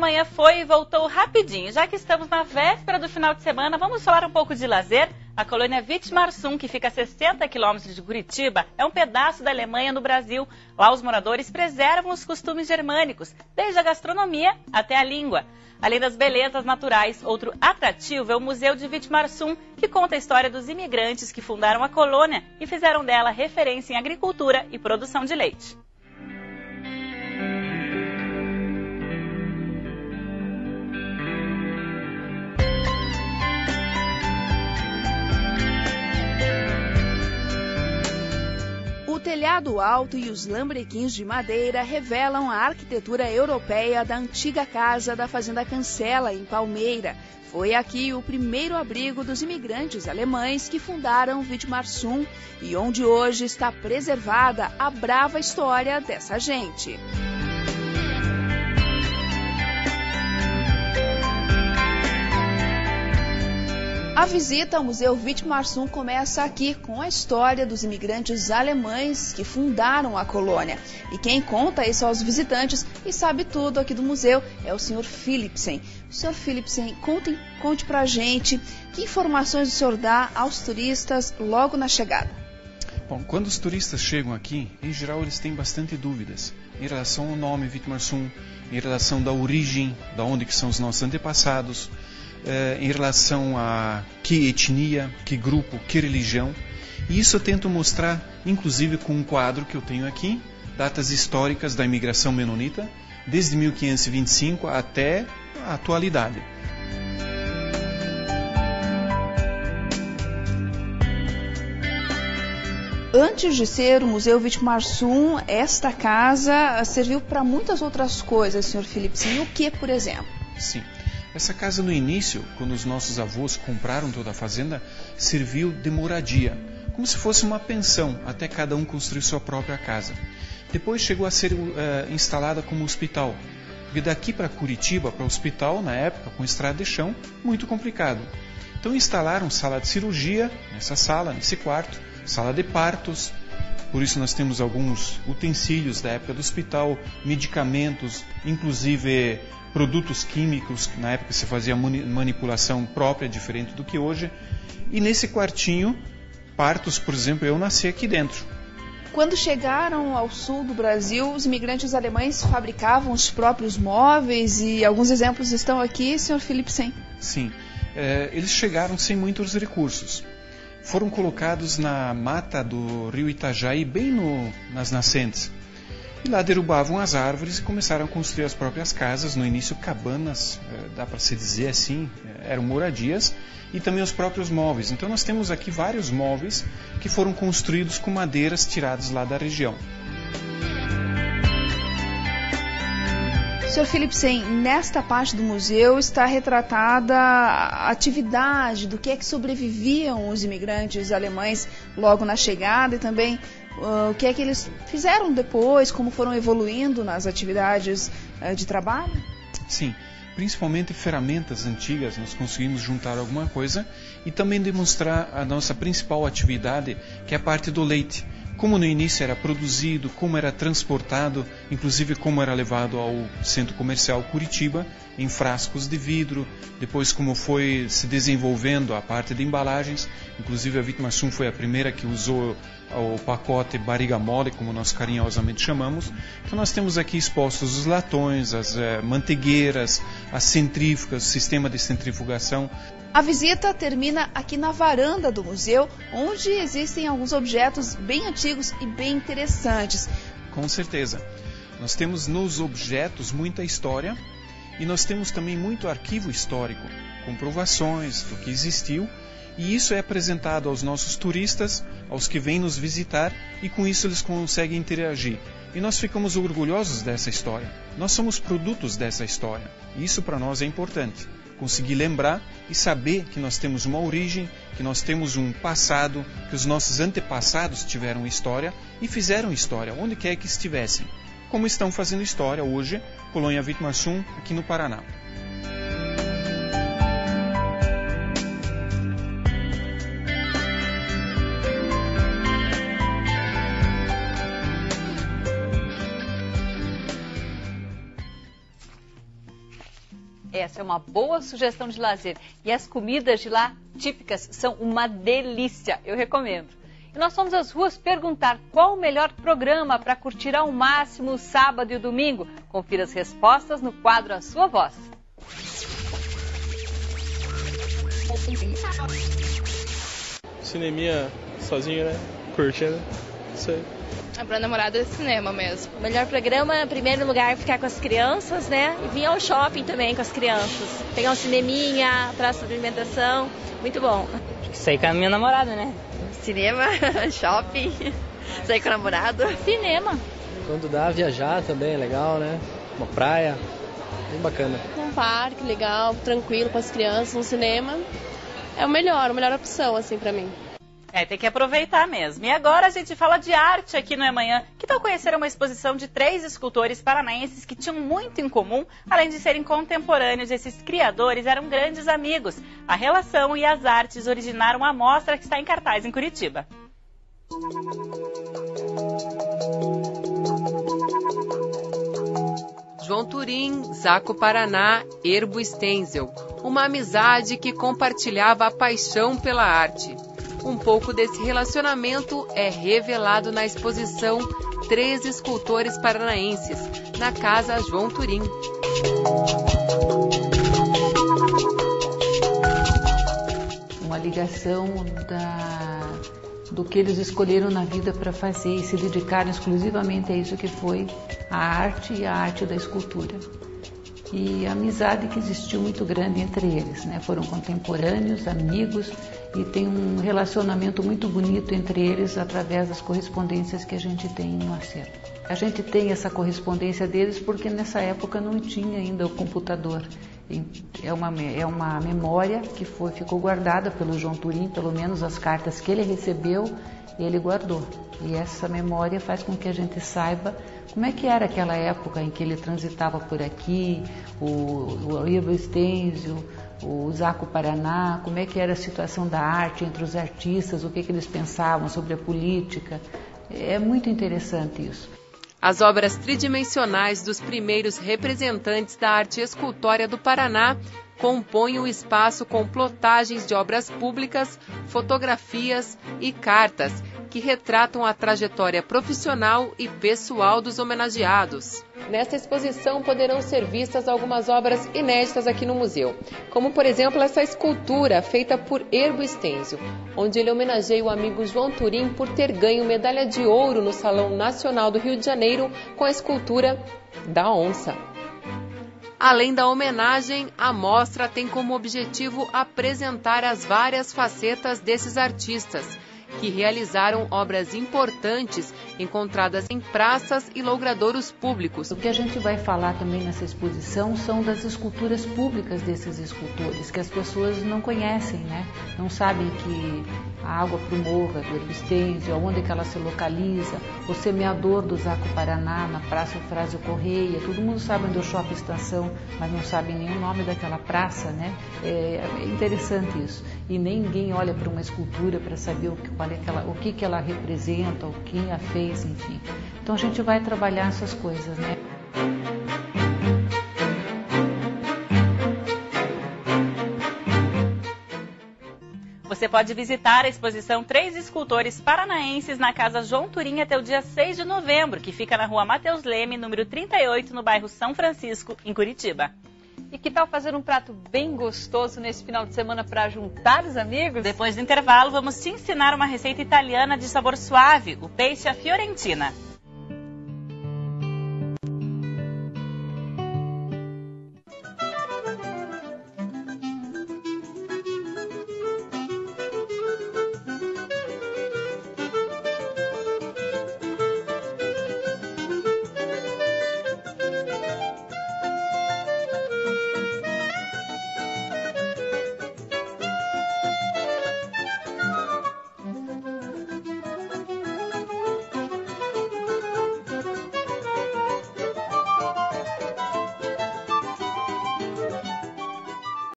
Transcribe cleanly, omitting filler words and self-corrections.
Amanhã foi e voltou rapidinho. Já que estamos na véspera do final de semana, vamos falar um pouco de lazer. A colônia Vitimarsum, que fica a 60 quilômetros de Curitiba, é um pedaço da Alemanha no Brasil. Lá os moradores preservam os costumes germânicos, desde a gastronomia até a língua. Além das belezas naturais, outro atrativo é o Museu de Vitimarsum, que conta a história dos imigrantes que fundaram a colônia e fizeram dela referência em agricultura e produção de leite. O telhado alto e os lambrequins de madeira revelam a arquitetura europeia da antiga casa da Fazenda Cancela, em Palmeira. Foi aqui o primeiro abrigo dos imigrantes alemães que fundaram Vitimarsum e onde hoje está preservada a brava história dessa gente. A visita ao Museu Vitimarsum começa aqui com a história dos imigrantes alemães que fundaram a colônia. E quem conta isso aos visitantes e sabe tudo aqui do museu é o Sr. Philipsen. Sr. Philipsen, conte pra gente que informações o senhor dá aos turistas logo na chegada. Bom, quando os turistas chegam aqui, em geral eles têm bastante dúvidas em relação ao nome Vitimarsum, em relação da origem, da onde que são os nossos antepassados, em relação a que etnia, que grupo, que religião. E isso eu tento mostrar, inclusive com um quadro que eu tenho aqui, datas históricas da imigração menonita, desde 1525 até a atualidade. Antes de ser o Museu Vitimarsum, esta casa serviu para muitas outras coisas, Sr. Philipsen. E o que, por exemplo? Sim. Essa casa no início, quando os nossos avós compraram toda a fazenda, serviu de moradia, como se fosse uma pensão, até cada um construir sua própria casa. Depois chegou a ser instalada como hospital, porque daqui para Curitiba, para o hospital, na época, com estrada de chão, muito complicado. Então instalaram sala de cirurgia, nessa sala, nesse quarto, sala de partos. Por isso nós temos alguns utensílios da época do hospital, medicamentos, inclusive produtos químicos, que na época se fazia manipulação própria, diferente do que hoje. E nesse quartinho, partos, por exemplo, eu nasci aqui dentro. Quando chegaram ao sul do Brasil, os imigrantes alemães fabricavam os próprios móveis e alguns exemplos estão aqui, Sr. Philipsen. Sim, eles chegaram sem muitos recursos. Foram colocados na mata do rio Itajaí, bem nas nascentes. E lá derrubavam as árvores e começaram a construir as próprias casas, no início cabanas, dá para se dizer assim, eram moradias, e também os próprios móveis. Então nós temos aqui vários móveis que foram construídos com madeiras tiradas lá da região. Sr. Philipsen, nesta parte do museu está retratada a atividade do que é que sobreviviam os imigrantes alemães logo na chegada e também o que é que eles fizeram depois, como foram evoluindo nas atividades de trabalho? Sim, principalmente ferramentas antigas, nós conseguimos juntar alguma coisa e também demonstrar a nossa principal atividade, que é a parte do leite. Como no início era produzido, como era transportado, inclusive como era levado ao centro comercial Curitiba, em frascos de vidro, depois como foi se desenvolvendo a parte de embalagens, inclusive a Vitimarsum foi a primeira que usou o pacote barriga mole, como nós carinhosamente chamamos. Então nós temos aqui expostos os latões, as manteigueiras, as centrífugas, o sistema de centrifugação. A visita termina aqui na varanda do museu, onde existem alguns objetos bem antigos e bem interessantes. Com certeza. Nós temos nos objetos muita história e nós temos também muito arquivo histórico, comprovações do que existiu, e isso é apresentado aos nossos turistas, aos que vêm nos visitar, e com isso eles conseguem interagir. E nós ficamos orgulhosos dessa história. Nós somos produtos dessa história. E isso para nós é importante. Conseguir lembrar e saber que nós temos uma origem, que nós temos um passado, que os nossos antepassados tiveram história e fizeram história, onde quer que estivessem. Como estão fazendo história hoje, Colônia Vitimarsum, aqui no Paraná. essa é uma boa sugestão de lazer. E as comidas de lá, típicas, são uma delícia. Eu recomendo. E nós fomos às ruas perguntar qual o melhor programa para curtir ao máximo o sábado e o domingo. Confira as respostas no quadro A Sua Voz. Cineminha sozinho, né? Curtindo. Isso aí. Pra namorada é cinema mesmo. O melhor programa, em primeiro lugar, ficar com as crianças, né? E vir ao shopping também com as crianças. Pegar um cineminha, praça de alimentação. Muito bom. Sair com a minha namorada, né? Cinema, shopping, sair com o namorado. Cinema. Quando dá, viajar também é legal, né? Uma praia, bem bacana. Um parque legal, tranquilo com as crianças, um cinema. É a melhor opção, assim, pra mim. Tem que aproveitar mesmo. E agora a gente fala de arte aqui no É Manhã. Que tal conhecer uma exposição de 3 escultores paranaenses que tinham muito em comum? Além de serem contemporâneos, esses criadores eram grandes amigos. A relação e as artes originaram a mostra que está em cartaz em Curitiba. João Turim, Zaco Paraná, Erbo Stenzel. Uma amizade que compartilhava a paixão pela arte. Um pouco desse relacionamento é revelado na exposição 3 escultores paranaenses, na Casa João Turim. Uma ligação do que eles escolheram na vida para fazer e se dedicaram exclusivamente a isso que foi a arte e a arte da escultura. E a amizade que existiu muito grande entre eles, né? Foram contemporâneos, amigos, e tem um relacionamento muito bonito entre eles através das correspondências que a gente tem no acervo. A gente tem essa correspondência deles porque nessa época não tinha ainda o computador. É uma memória que ficou guardada pelo João Turim, pelo menos as cartas que ele recebeu, ele guardou. E essa memória faz com que a gente saiba como é que era aquela época em que ele transitava por aqui, o Erbo Stenzel, o Zaco Paraná, como é que era a situação da arte entre os artistas, o que eles pensavam sobre a política. É muito interessante isso. As obras tridimensionais dos primeiros representantes da arte escultória do Paraná compõem o espaço com plotagens de obras públicas, fotografias e cartas que retratam a trajetória profissional e pessoal dos homenageados. Nesta exposição poderão ser vistas algumas obras inéditas aqui no museu, como por exemplo essa escultura feita por Erbo Stenzel, onde ele homenageia o amigo João Turim por ter ganho medalha de ouro no Salão Nacional do Rio de Janeiro com a escultura da onça. Além da homenagem, a mostra tem como objetivo apresentar as várias facetas desses artistas, que realizaram obras importantes encontradas em praças e logradouros públicos. O que a gente vai falar também nessa exposição são das esculturas públicas desses escultores, que as pessoas não conhecem, né? Não sabem que a água para o morro é do Erbo Stenzel, onde que ela se localiza, o semeador do Zaco Paraná, na Praça Eufrásio Correia. Todo mundo sabe onde é o Shopping Estação, mas não sabe nem o nome daquela praça, né? É interessante isso. E ninguém olha para uma escultura para saber o que ela representa, o quem a fez, enfim. Então a gente vai trabalhar essas coisas, né? Você pode visitar a exposição 3 escultores paranaenses na Casa João Turim até o dia 6 de novembro, que fica na Rua Mateus Leme, número 38, no bairro São Francisco, em Curitiba. E que tal fazer um prato bem gostoso nesse final de semana para juntar os amigos? Depois do intervalo, vamos te ensinar uma receita italiana de sabor suave, o peixe à fiorentina.